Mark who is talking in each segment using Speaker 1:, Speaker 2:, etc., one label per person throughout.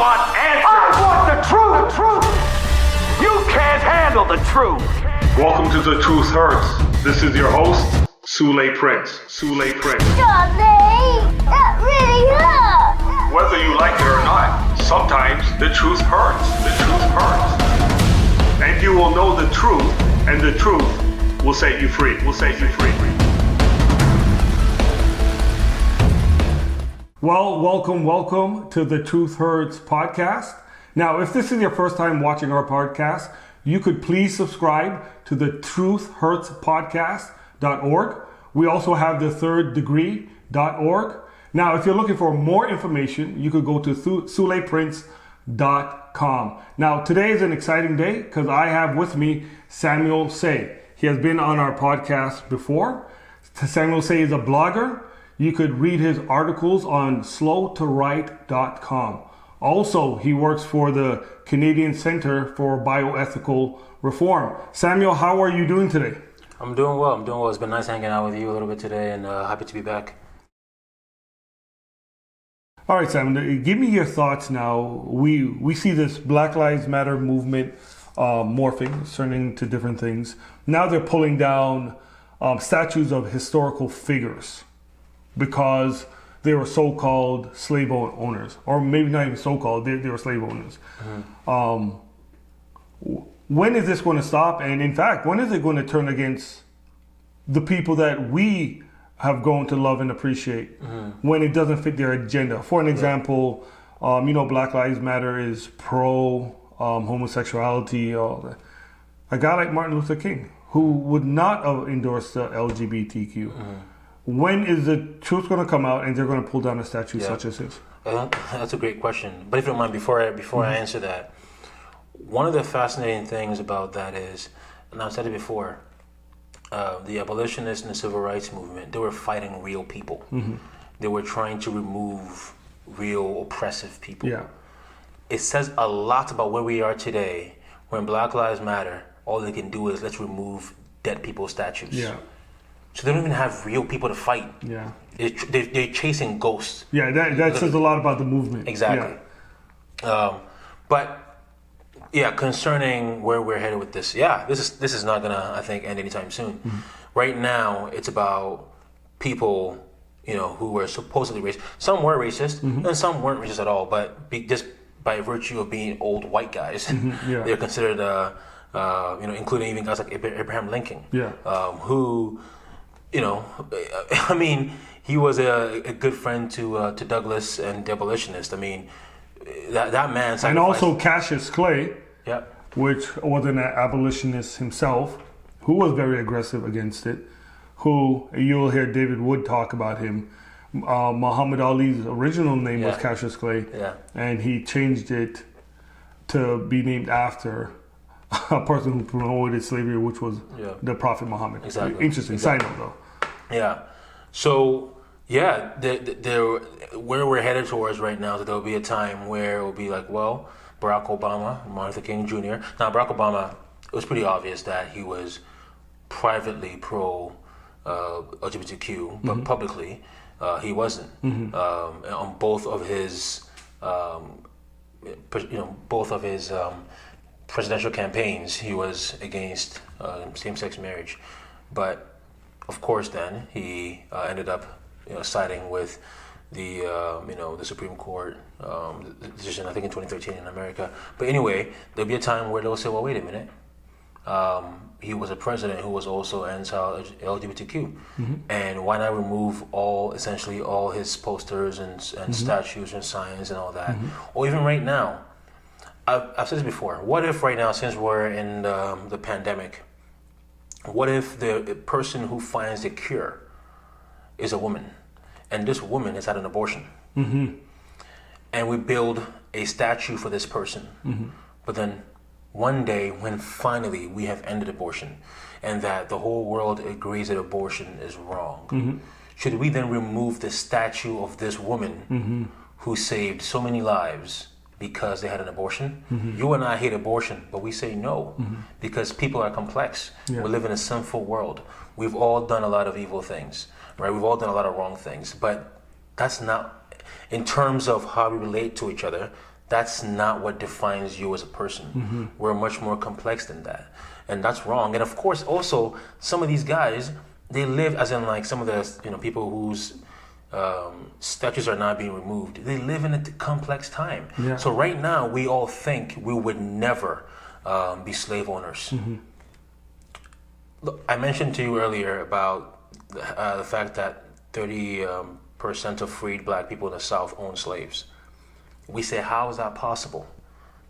Speaker 1: want answers.
Speaker 2: I want the truth.
Speaker 1: You can't handle the truth.
Speaker 3: Welcome to The Truth Hurts. This is your host, Sule Prince.
Speaker 4: Johnny, that really hurt.
Speaker 3: Whether you like it or not, sometimes the truth hurts. And you will know the truth, and the truth will set you free.
Speaker 5: Well, welcome to the Truth Hurts podcast. Now, if this is your first time watching our podcast, you could please subscribe to the truthhurtspodcast.org. We also have the thirddegree.org. Now, if you're looking for more information, you could go to suleprince.com. Now, today is an exciting day because I have with me Samuel Say. He has been on our podcast before. Samuel Say is a blogger. You could read his articles on slowtowrite.com. Also, he works for the Canadian Center for Bioethical Reform. Samuel, how are you doing today?
Speaker 6: I'm doing well. It's been nice hanging out with you a little bit today, and happy to be back.
Speaker 5: All right, Samuel, give me your thoughts now. We see this Black Lives Matter movement morphing, turning into different things. Now they're pulling down statues of historical figures because they were so-called slave owners, or maybe not even so-called, they were slave owners. Mm-hmm. When is this going to stop? And in fact, when is it going to turn against the people that we have grown to love and appreciate when it doesn't fit their agenda? For an example, Black Lives Matter is pro homosexuality. A guy like Martin Luther King, who would not have endorsed the lgbtq. Mm-hmm. When is the truth going to come out and they're going to pull down a statue such as this?
Speaker 6: That's a great question. But if you don't mind, before I answer that, one of the fascinating things about that is, and I've said it before, the abolitionists and the civil rights movement, they were fighting real people. Mm-hmm. They were trying to remove real oppressive people. Yeah. It says a lot about where we are today when Black Lives Matter, all they can do is let's remove dead people's statues. Yeah. So they don't even have real people to fight. Yeah, they're chasing ghosts.
Speaker 5: Yeah, that says a lot about the movement.
Speaker 6: Exactly. Yeah. Concerning where we're headed with this, this is not gonna, I think, end anytime soon. Mm-hmm. Right now, it's about people, who were supposedly racist. Some were racist, and some weren't racist at all. But just by virtue of being old white guys, they're considered, including even guys like Abraham Lincoln, who. He was a good friend to Douglas and the abolitionists. I mean, that man sacrificed.
Speaker 5: And also Cassius Clay, which was an abolitionist himself, who was very aggressive against it, who you'll hear David Wood talk about him. Muhammad Ali's original name was Cassius Clay, and he changed it to be named after a person who promoted slavery, which was the Prophet Muhammad.
Speaker 6: Exactly.
Speaker 5: Interesting side note, though.
Speaker 6: Yeah. So, where we're headed towards right now, that there'll be a time where it will be like, well, Barack Obama, Martin Luther King Jr. Now, Barack Obama, it was pretty obvious that he was privately pro LGBTQ, but publicly he wasn't. Mm-hmm. On both of his presidential campaigns, he was against same-sex marriage, but of course, then he ended up, siding with the Supreme Court decision, I think in 2013 in America. But anyway, there'll be a time where they'll say, well, wait a minute. He was a president who was also anti-LGBTQ, and why not remove all his posters and statues and signs and all that? Or even right now, I've said this before. What if right now, since we're in the pandemic, what if the person who finds the cure is a woman, and this woman has had an abortion, and we build a statue for this person, but then one day when finally we have ended abortion, and that the whole world agrees that abortion is wrong, should we then remove the statue of this woman who saved so many lives because they had an abortion? You and I hate abortion, but we say no because people are complex. We live in a sinful world. We've all done a lot of evil things, right? We've all done a lot of wrong things, but that's not, in terms of how we relate to each other, That's not what defines you as a person. We're much more complex than that. And that's wrong. And of course, also, some of these guys, they live as in like some of the people whose statues are not being removed. They live in a complex time.
Speaker 5: Yeah.
Speaker 6: So right now, we all think we would never be slave owners. Look, I mentioned to you earlier about the fact that 30% of freed black people in the South own slaves. We say, how is that possible?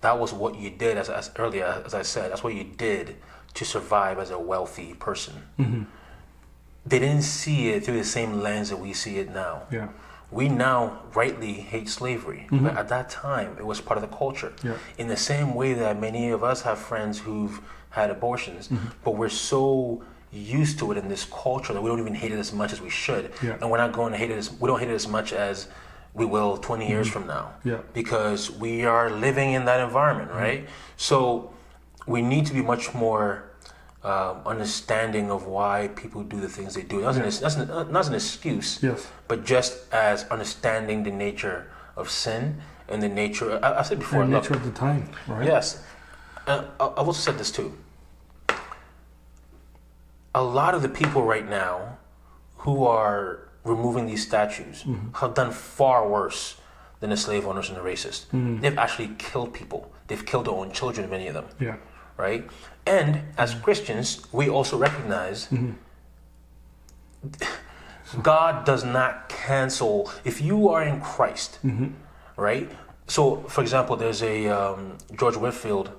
Speaker 6: That was what you did, as earlier, as I said, that's what you did to survive as a wealthy person. They didn't see it through the same lens that we see it now.
Speaker 5: Yeah.
Speaker 6: We now rightly hate slavery, but at that time, it was part of the culture.
Speaker 5: Yeah.
Speaker 6: In the same way that many of us have friends who've had abortions, but we're so used to it in this culture that we don't even hate it as much as we should.
Speaker 5: Yeah.
Speaker 6: And we're not going to hate it we don't hate it as much as we will 20 years from now.
Speaker 5: Yeah.
Speaker 6: Because we are living in that environment, right? So we need to be much more understanding of why people do the things they do. Not an excuse,
Speaker 5: Yes.
Speaker 6: but just as understanding the nature of sin and the nature, I said before,
Speaker 5: The
Speaker 6: look,
Speaker 5: nature of the time, right?
Speaker 6: yes. I've also said this too. A lot of the people right now who are removing these statues have done far worse than the slave owners and the racists. They've actually killed people. They've killed their own children, many of them.
Speaker 5: Yeah.
Speaker 6: Right? And as Christians, we also recognize God does not cancel. If you are in Christ, right? So, for example, there's a George Whitfield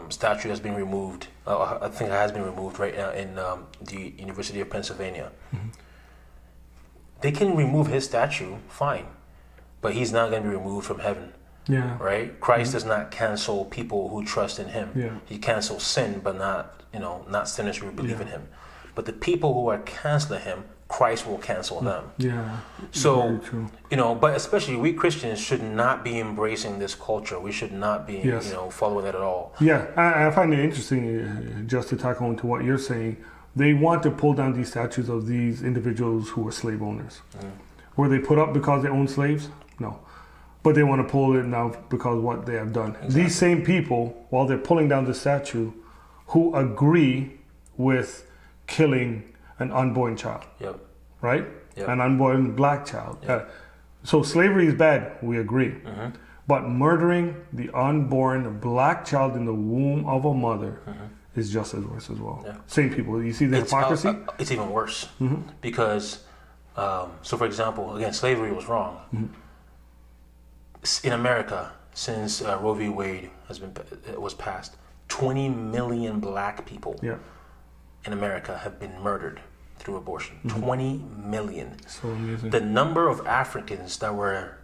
Speaker 6: statue that's been removed. I think it has been removed right now in the University of Pennsylvania. They can remove his statue, fine, but he's not going to be removed from heaven.
Speaker 5: Yeah.
Speaker 6: Right? Christ does not cancel people who trust in him.
Speaker 5: Yeah.
Speaker 6: He cancels sin, but not sinners who believe
Speaker 5: Yeah.
Speaker 6: in him. But the people who are canceling him, Christ will cancel them.
Speaker 5: Yeah.
Speaker 6: So,
Speaker 5: Very true.
Speaker 6: but especially we Christians should not be embracing this culture. We should not be,
Speaker 5: Yes.
Speaker 6: following it at all.
Speaker 5: Yeah, I find it interesting, just to tackle into what you're saying. They want to pull down these statues of these individuals who were slave owners. Were they put up because they owned slaves? No. But they want to pull it down because of what they have done.
Speaker 6: Exactly.
Speaker 5: These same people, while they're pulling down the statue, who agree with killing an unborn child,
Speaker 6: Yep.
Speaker 5: right?
Speaker 6: Yep.
Speaker 5: An unborn black child.
Speaker 6: Yep.
Speaker 5: So slavery is bad, we agree. But murdering the unborn black child in the womb of a mother is just as worse as well.
Speaker 6: Yeah.
Speaker 5: Same people. You see the hypocrisy?
Speaker 6: It's even worse because, so for example, again, slavery was wrong. In America, since Roe v. Wade was passed, 20 million black people
Speaker 5: Yeah.
Speaker 6: in America have been murdered through abortion. 20 million.
Speaker 5: So amazing.
Speaker 6: The number of Africans that were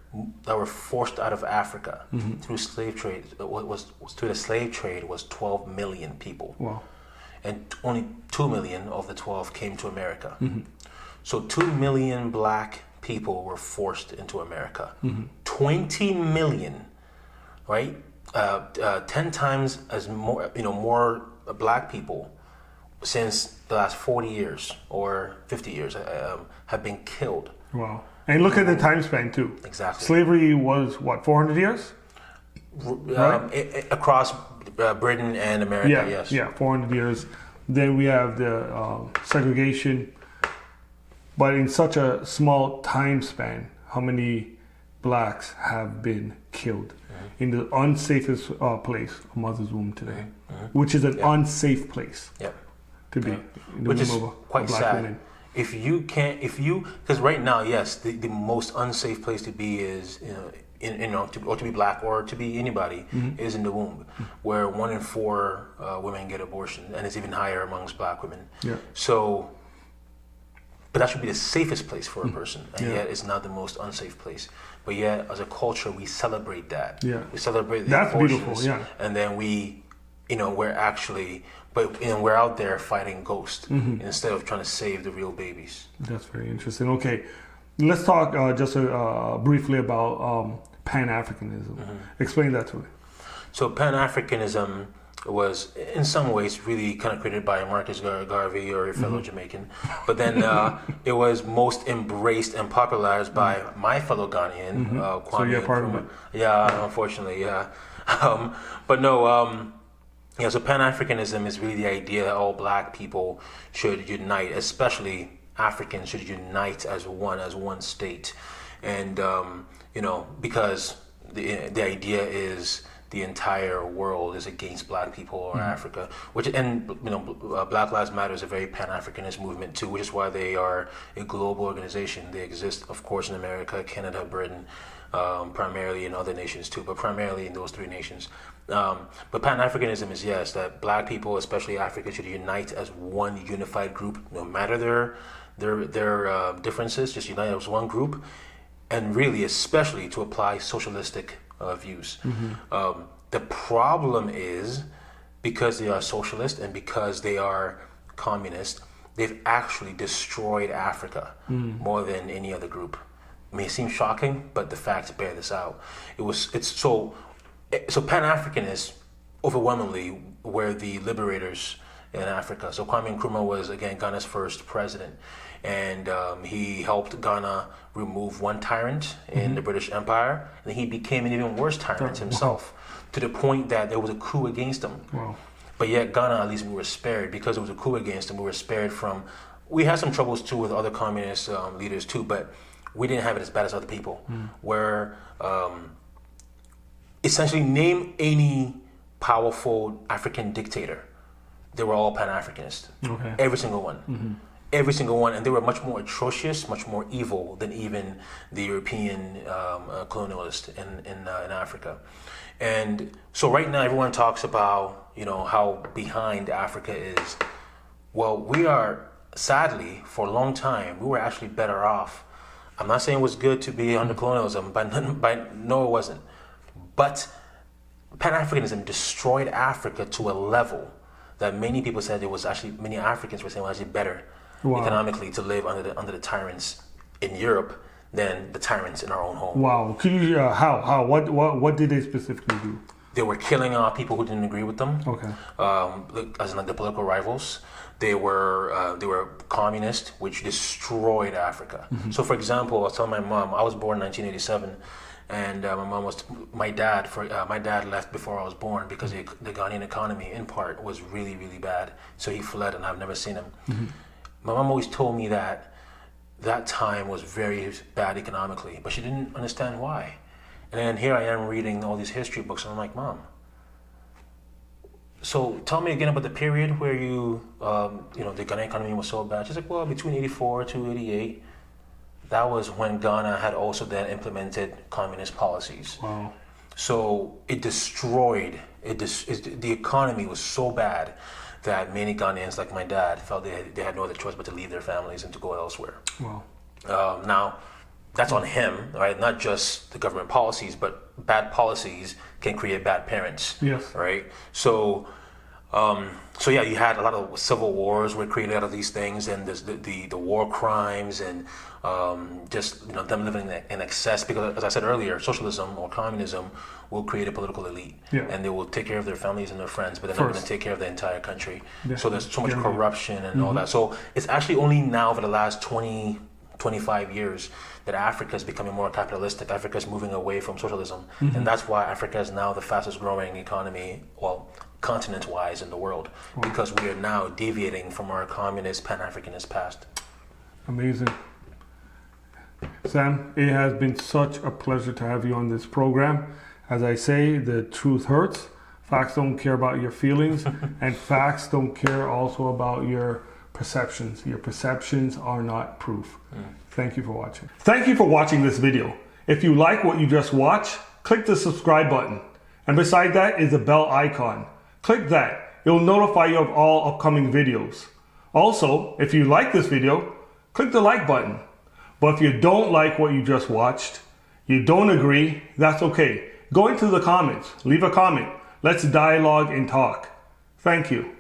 Speaker 6: forced out of Africa through slave trade was 12 million people.
Speaker 5: Wow.
Speaker 6: And only 2 million of the 12 came to America. So 2 million black people were forced into America. 20 million, right? 10 times as more black people since the last 40 years or 50 years have been killed.
Speaker 5: Wow. And look at the time span too.
Speaker 6: Exactly.
Speaker 5: Slavery was what, 400 years?
Speaker 6: Across Britain and America,
Speaker 5: Yeah,
Speaker 6: yes.
Speaker 5: yeah, 400 years. Then we have the segregation. But in such a small time span, how many blacks have been killed in the unsafest place, a mother's womb today, which is an unsafe place to be. In the
Speaker 6: Which is
Speaker 5: womb of a
Speaker 6: quite
Speaker 5: black
Speaker 6: sad.
Speaker 5: woman.
Speaker 6: Because right now, yes, the most unsafe place to be is, to be black or to be anybody is in the womb, where 1 in 4 women get abortion, and it's even higher amongst black women.
Speaker 5: Yeah.
Speaker 6: So, but that should be the safest place for a person, and yet it's not the most unsafe place. But yet, as a culture, we celebrate that.
Speaker 5: Yeah.
Speaker 6: We celebrate the
Speaker 5: That's
Speaker 6: abortions,
Speaker 5: beautiful, yeah.
Speaker 6: and then we're actually, we're out there fighting ghosts instead of trying to save the real babies.
Speaker 5: That's very interesting. Okay, let's talk just briefly about Pan-Africanism. Explain that to me.
Speaker 6: So Pan-Africanism was in some ways really kind of created by Marcus Garvey or a fellow Jamaican, but then it was most embraced and popularized by my fellow Ghanaian, Kwame
Speaker 5: So you're part of
Speaker 6: Nkrumah.
Speaker 5: it.
Speaker 6: Yeah, unfortunately, yeah. But no, yeah, so Pan-Africanism is really the idea that all black people should unite, especially Africans should unite as one state. And, you know, because the idea is the entire world is against black people or Africa, which, and, you know, Black Lives Matter is a very Pan-Africanist movement too, which is why they are a global organization. They exist, of course, in America, Canada, Britain, primarily in other nations too, but primarily in those three nations. But Pan-Africanism is, yes, that black people, especially Africa, should unite as one unified group, no matter their differences, just unite as one group, and really, especially to apply socialistic views. The problem is, because they are socialist and because they are communist, they've actually destroyed Africa more than any other group. It may seem shocking, but the facts bear this out. So Pan-Africanists overwhelmingly were the liberators in Africa. So Kwame Nkrumah was, again, Ghana's first president, and he helped Ghana remove one tyrant in the British Empire, and he became an even worse tyrant himself, to the point that there was a coup against him. But yet Ghana, at least, we were spared. Because there was a coup against him, we were spared from... We had some troubles too with other communist leaders too, but we didn't have it as bad as other people, where essentially name any powerful African dictator, they were all Pan-Africanist. Every single one. Every single one. And they were much more atrocious, much more evil than even the European colonialists in Africa. And so right now everyone talks about, you know, how behind Africa is. Well, we are, sadly, for a long time, we were actually better off. I'm not saying it was good to be under colonialism, no, it wasn't. But Pan-Africanism destroyed Africa to a level that many people said it was actually, many Africans were saying it was actually better economically to live under the tyrants in Europe than the tyrants in our own home.
Speaker 5: Wow. Can you, how? What did they specifically do?
Speaker 6: They were killing off people who didn't agree with them. As in, like, the political rivals. They were communist, which destroyed Africa. So, for example, I was telling my mom, I was born in 1987, and my dad left before I was born because the Ghanaian economy, in part, was really, really bad. So he fled, and I've never seen him. My mom always told me that time was very bad economically, but she didn't understand why. And then here I am reading all these history books, and I'm like, Mom, so tell me again about the period where the Ghanaian economy was so bad. She's like, well, between 84 to 88, that was when Ghana had also then implemented communist policies. So it destroyed, the economy was so bad that many Ghanaians, like my dad, felt they had no other choice but to leave their families and to go elsewhere. Now, that's on him, right? Not just the government policies, but bad policies can create bad parents, right? So yeah, you had a lot of civil wars were created out of these things, and there's the war crimes, and just them living in excess. Because, as I said earlier, socialism or communism will create a political elite, and they will take care of their families and their friends, but they're not going to take care of the entire country. So there's so much corruption and all that. So it's actually only now, for the last 25 years, that Africa is becoming more capitalistic. Africa is moving away from socialism, and that's why Africa is now the fastest growing economy, well, continent-wise, in the world, because we are now deviating from our communist Pan-Africanist past.
Speaker 5: Amazing. Sam, it has been such a pleasure to have you on this program. As I say, the truth hurts. Facts don't care about your feelings, and facts don't care also about your perceptions. Your perceptions are not proof. Thank you for watching. Thank you for watching this video. If you like what you just watched, click the subscribe button. And beside that is a bell icon. Click that. It will notify you of all upcoming videos. Also, if you like this video, click the like button. But if you don't like what you just watched, you don't agree, that's okay. Go into the comments, leave a comment. Let's dialogue and talk. Thank you.